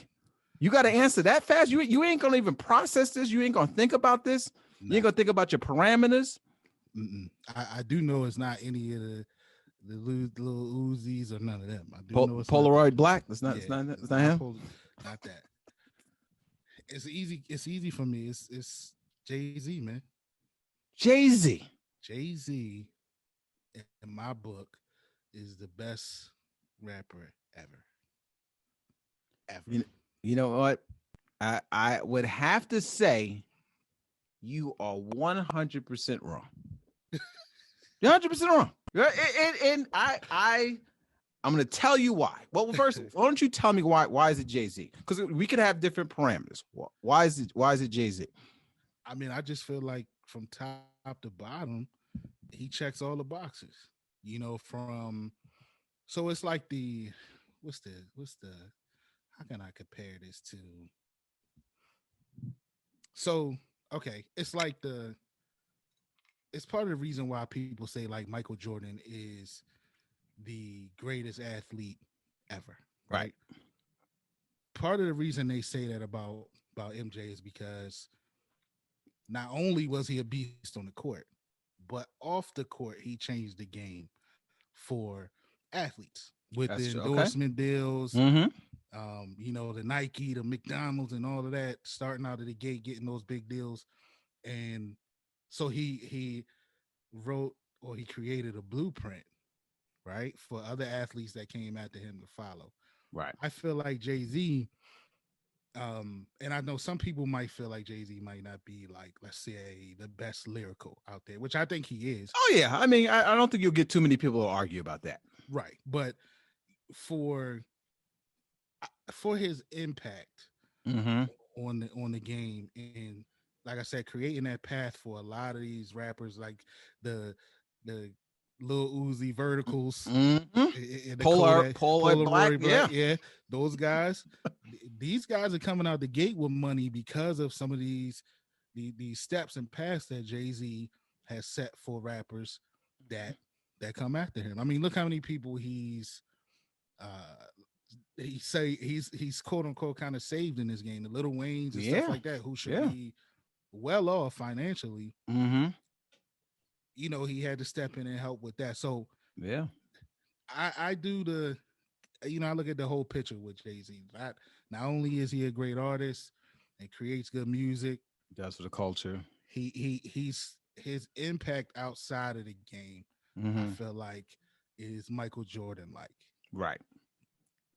You got to answer that fast? You ain't gonna even process this. You ain't gonna think about this. No. You ain't gonna think about your parameters. I do know it's not any of the little Uzis or none of them. I do know it's Polaroid Black. It's not him. Not that. It's easy. It's easy for me. It's Jay-Z, man. Jay-Z. Jay-Z, in my book, is the best rapper ever. You know what? I would have to say you are 100% wrong. You're 100% wrong. And I'm going to tell you why. Well, first, why don't you tell me why is it Jay-Z? Because we could have different parameters. Why is it Jay-Z? I mean, I just feel like from top to bottom, he checks all the boxes. So it's like what's the how can I compare this to? So, okay, it's like it's part of the reason why people say like Michael Jordan is the greatest athlete ever, Right. right? Part of the reason they say that about MJ is because not only was he a beast on the court, but off the court he changed the game for athletes with That's the true. Okay. endorsement deals, Mm-hmm. the Nike, the McDonald's, and all of that, starting out of the gate, getting those big deals. And so he wrote or he created a blueprint, right, for other athletes that came after him to follow. Right. I feel like Jay-Z, and I know some people might feel like Jay-Z might not be like, let's say, the best lyrical out there, which I think he is. Oh yeah. I mean, I don't think you'll get too many people to argue about that. Right. But for his impact Mm-hmm. on the game, and like I said, creating that path for a lot of these rappers, like the Lil Uzi Verticals, Mm-hmm. and the Polar Black. Polaroid Yeah. Black, yeah, those guys. These guys are coming out the gate with money because of some of these steps and paths that Jay-Z has set for rappers that come after him. I mean, look how many people uh he's quote unquote kind of saved in this game. The Little Waynes and stuff Yeah. like that, who should Yeah. be well off financially. Mm-hmm. He had to step in and help with that. So Yeah. I do I look at the whole picture with Jay-Z. Not only is he a great artist and creates good music, That's for the culture. he's his impact outside of the game, Mm-hmm. I feel like, is Michael Jordan like. Right.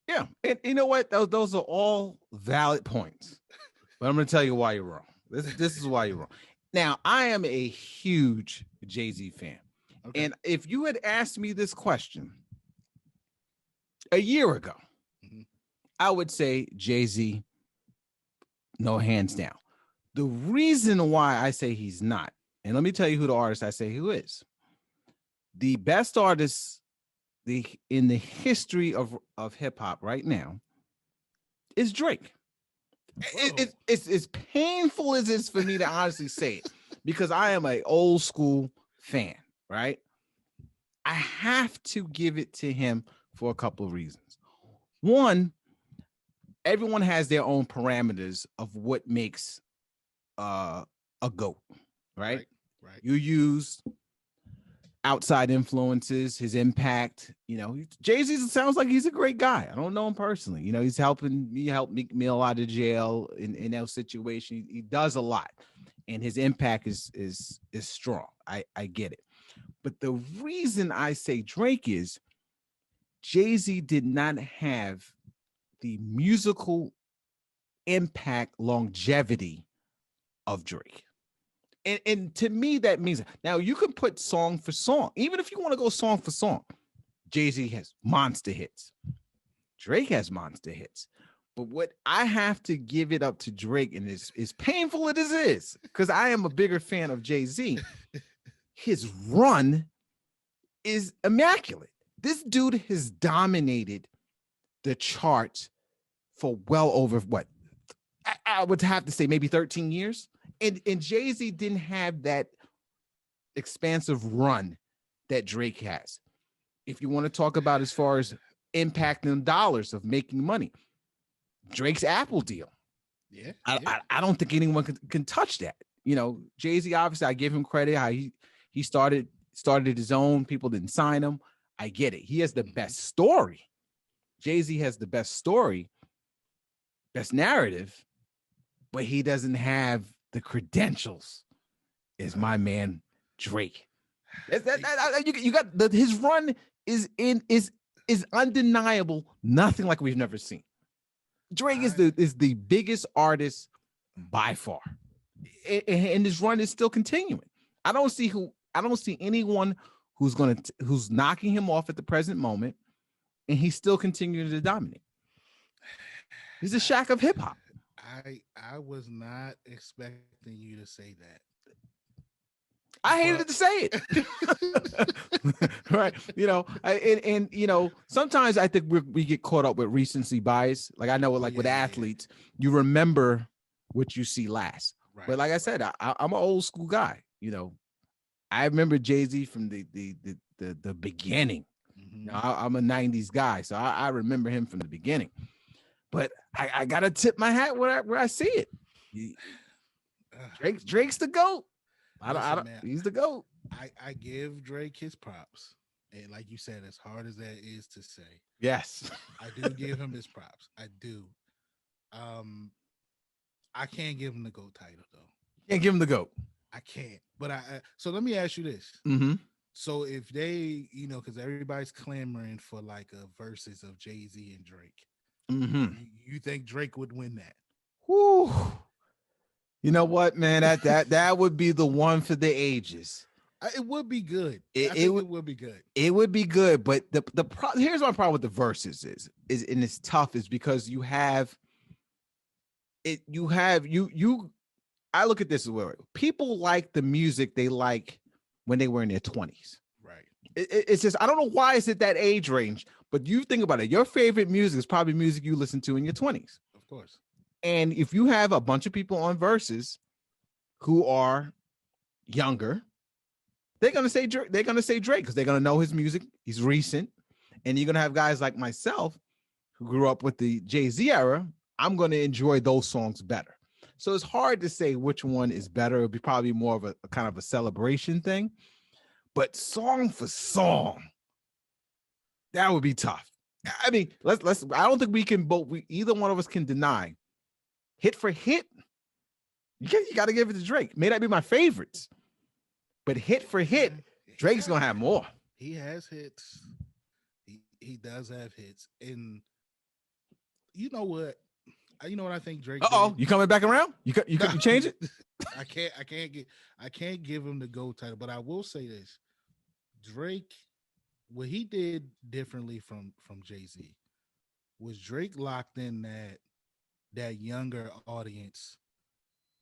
Yeah. And you know what? Those are all valid points. But I'm going to tell you why you're wrong. This is why you're wrong. Now, I am a huge Jay-Z fan. Okay. And if you had asked me this question a year ago, Mhm. I would say Jay-Z, no, hands down. The reason why I say he's not, and let me tell you who the artist I say who is. The best artist in the history of hip-hop right now is Drake. It's as painful as it's for me to honestly say it, because I am an old school fan, right? I have to give it to him for a couple of reasons. One, everyone has their own parameters of what makes a GOAT, right? Right. You use outside influences, his impact. Jay-Z sounds like he's a great guy. I don't know him personally. He's helping me help me a lot of jail in those situations. He does a lot, and his impact is strong. I get it. But the reason I say Drake is Jay-Z did not have the musical impact longevity of Drake. And to me, that means now you can put song for song, even if you want to go song for song. Jay-Z has monster hits. Drake has monster hits. But what I have to give it up to Drake, and as painful as it is, because I am a bigger fan of Jay-Z, his run is immaculate. This dude has dominated the charts for well over what? I would have to say maybe 13 years. And Jay-Z didn't have that expansive run that Drake has. If you want to talk about as far as impacting dollars of making money, Drake's Apple deal. Yeah. I don't think anyone can touch that. Jay-Z, obviously, I give him credit. How he started his own. People didn't sign him. I get it. He has the best story. Jay-Z has the best story, best narrative, but he doesn't have the credentials as my man Drake. You got his run is undeniable. Nothing like we've never seen. Drake is the biggest artist by far, and his run is still continuing. I don't see anyone who's knocking him off at the present moment, and he's still continuing to dominate. He's a Shaq of hip hop. I was not expecting you to say that. I hated to say it. Right. Sometimes I think we get caught up with recency bias. Like I know with athletes, you remember what you see last. Right, but like I said, I'm an old school guy. I remember Jay-Z from the beginning. Mm-hmm. I'm a 90s guy, so I remember him from the beginning. But I gotta tip my hat where I see it. Drake's the GOAT. Listen, man, He's the GOAT. I give Drake his props. And like you said, as hard as that is to say, Yes. I do give him his props. I do. I can't give him the GOAT title though. Can't give him the GOAT. I can't. But so let me ask you this. Mm-hmm. So if they, because everybody's clamoring for like a versus of Jay-Z and Drake, Mm-hmm. you think Drake would win that? Whew. You know what, man? That would be the one for the ages. It would be good. It would be good. It would be good, but here's my problem with the verses is and it's tough is because you have it. I look at this as well. People like the music they like when they were in their 20s. Right. It's just I don't know why it's at that age range, but you think about it. Your favorite music is probably music you listen to in your 20s. Of course. And if you have a bunch of people on verses who are younger, they're gonna say Drake because they're gonna know his music. He's recent, and you're gonna have guys like myself who grew up with the Jay-Z era. I'm gonna enjoy those songs better. So it's hard to say which one is better. It'll be probably more of a kind of a celebration thing, but song for song, that would be tough. I mean, let's. I don't think we can both. Either one of us can deny hit for hit. You got to give it to Drake. May not be my favorites, but hit for hit, Drake's gonna have more. He has hits. He does have hits, and you know what? You know what I think Drake. You coming back around? You change it? I can't give him the GOAT title, but I will say this: Drake, what he did differently from Jay-Z was Drake locked in that younger audience,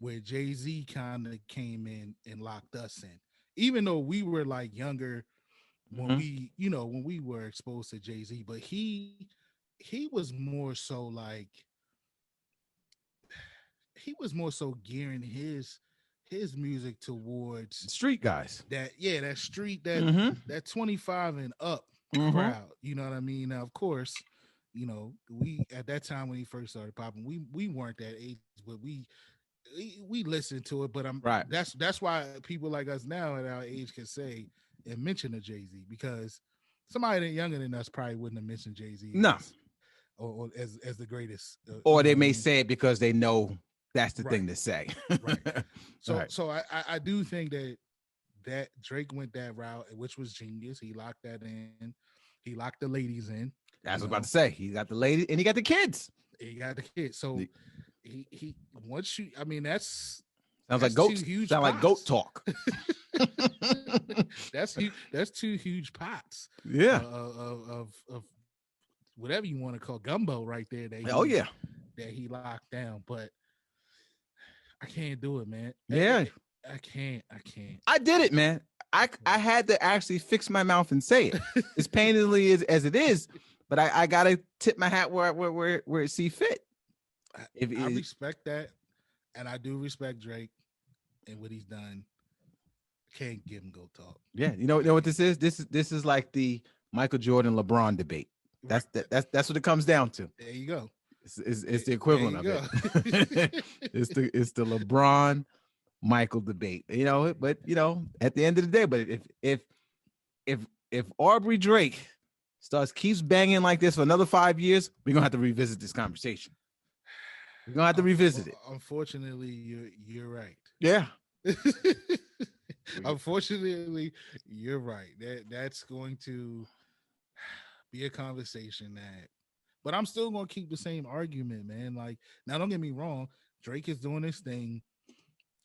where Jay-Z kind of came in and locked us in, even though we were like younger when we were exposed to Jay-Z, but he was more so like. He was more so gearing his music towards street guys. That street, that 25 and up crowd. You know what I mean? Now, of course, we at that time when he first started popping, we weren't that age, but we listened to it. But right. That's why people like us now at our age can say and mention a Jay-Z, because somebody that younger than us probably wouldn't have mentioned Jay-Z. No. Or as the greatest. Or they may say it because they know that's the thing to say. Right. So I do think that Drake went that route, which was genius. He locked that in. He locked the ladies in. That's what I was about to say. He got the ladies and he got the kids. So he once you, I mean, that's like goat. Huge. Sound like goat talk. That's two huge pots. Yeah. Of whatever you want to call gumbo right there. That he locked down, but I can't do it, man. Yeah. I can't. I did it, man. I had to actually fix my mouth and say it as painfully as it is, but I gotta tip my hat where it see fit. I respect that, and I do respect Drake and what he's done. Can't give him GOAT talk. Yeah, you know what this is? This is like the Michael Jordan LeBron debate. That's what it comes down to. There you go. It's the equivalent of it. it's the LeBron Michael debate. But at the end of the day, but if Aubrey Drake keeps banging like this for another 5 years, we're gonna have to revisit this conversation. We're gonna have to revisit it. Unfortunately, you're right. Yeah. Unfortunately, you're right. That's going to be a conversation but I'm still going to keep the same argument, man. Like, now don't get me wrong, Drake is doing this thing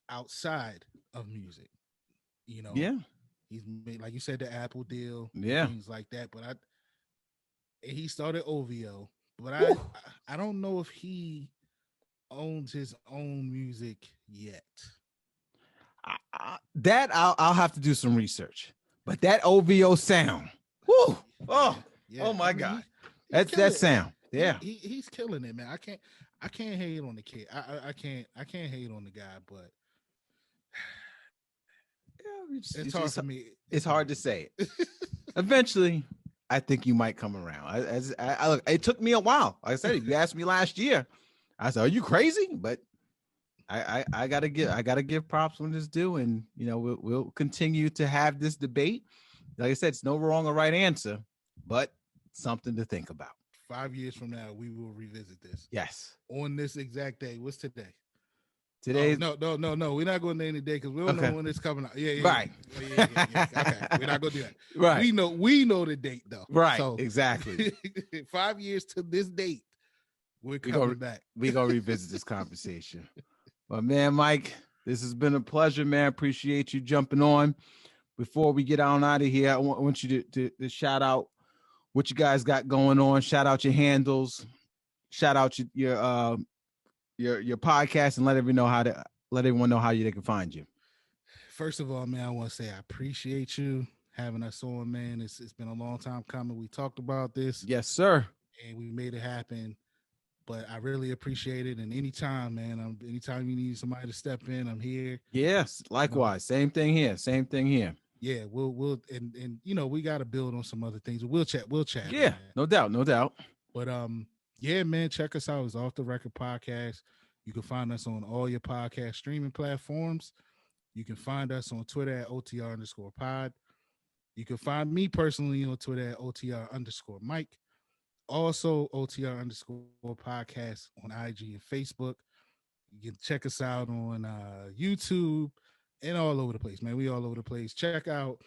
outside of music. Yeah. He's made, like you said, the Apple deal, things like that. But he started OVO, but I don't know if he owns his own music yet. That I'll have to do some research. But that OVO sound, whoo, oh my God. That's that sound. Yeah. He's killing it, man. I can't hate on the kid. I can't hate on the guy, but It's hard for me. It's hard to say it. Eventually, I think you might come around. I look, it took me a while. Like I said, if you asked me last year, I said, "Are you crazy?" But I gotta give props when it's due, and we'll continue to have this debate. Like I said, it's no wrong or right answer, but something to think about. 5 years from now, we will revisit this. Yes. On this exact day. What's today? Today's no. We're not going to name the day because we don't know when it's coming out. Yeah. Right. Yeah. Okay. We're not going to do that. Right. We know the date though. Right. So, exactly. 5 years to this date, we're coming back. We're going to revisit this conversation. But man, Mike, this has been a pleasure, man. Appreciate you jumping on. Before we get on out of here, I want you to shout out what you guys got going on. Shout out your handles. Shout out your podcast, and let everyone know how they can find you. First of all, man, I want to say I appreciate you having us on, man. It's been a long time coming. We talked about this. Yes, sir. And we made it happen. But I really appreciate it. And anytime, man, anytime you need somebody to step in, I'm here. Yes, likewise. Same thing here. Yeah, we'll and we got to build on some other things. We'll chat. Yeah, man. No doubt. But yeah, man, check us out. It's Off the Record Podcast. You can find us on all your podcast streaming platforms. You can find us on Twitter at OTR_pod. You can find me personally on Twitter at OTR_Mike. Also, OTR_podcast on IG and Facebook. You can check us out on YouTube and all over the place, man. We all over the place. Check out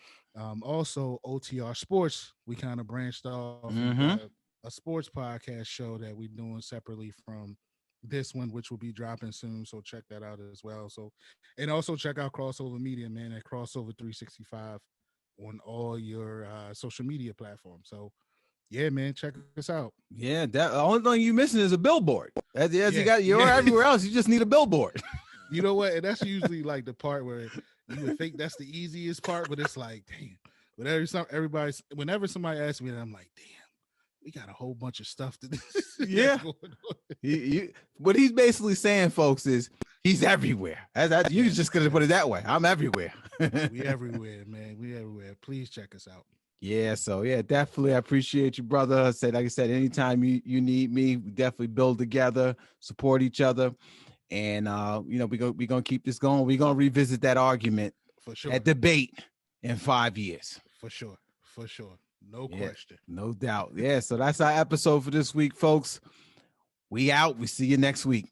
also OTR Sports. We kind of branched off a sports podcast show that we're doing separately from this one, which will be dropping soon. So check that out as well. So, and also check out Crossover Media, man, at Crossover 365 on all your social media platforms. So, yeah, man, check us out. Yeah, the only thing you missing is a billboard. You're everywhere else. You just need a billboard. You know what? And that's usually like the part where you would think that's the easiest part, but it's like, damn. Whenever somebody asks me that, I'm like, damn, we got a whole bunch of stuff to do. Yeah. What he's basically saying, folks, is he's everywhere. You're just gonna put it that way. I'm everywhere. We everywhere, man. We everywhere. Please check us out. Yeah, so yeah, definitely. I appreciate you, brother. Like I said, anytime you need me, we definitely build together, support each other. And we're gonna keep this going. We're gonna revisit that argument for sure. That debate in 5 years. For sure. No question. No doubt. Yeah. So that's our episode for this week, folks. We out. We see you next week.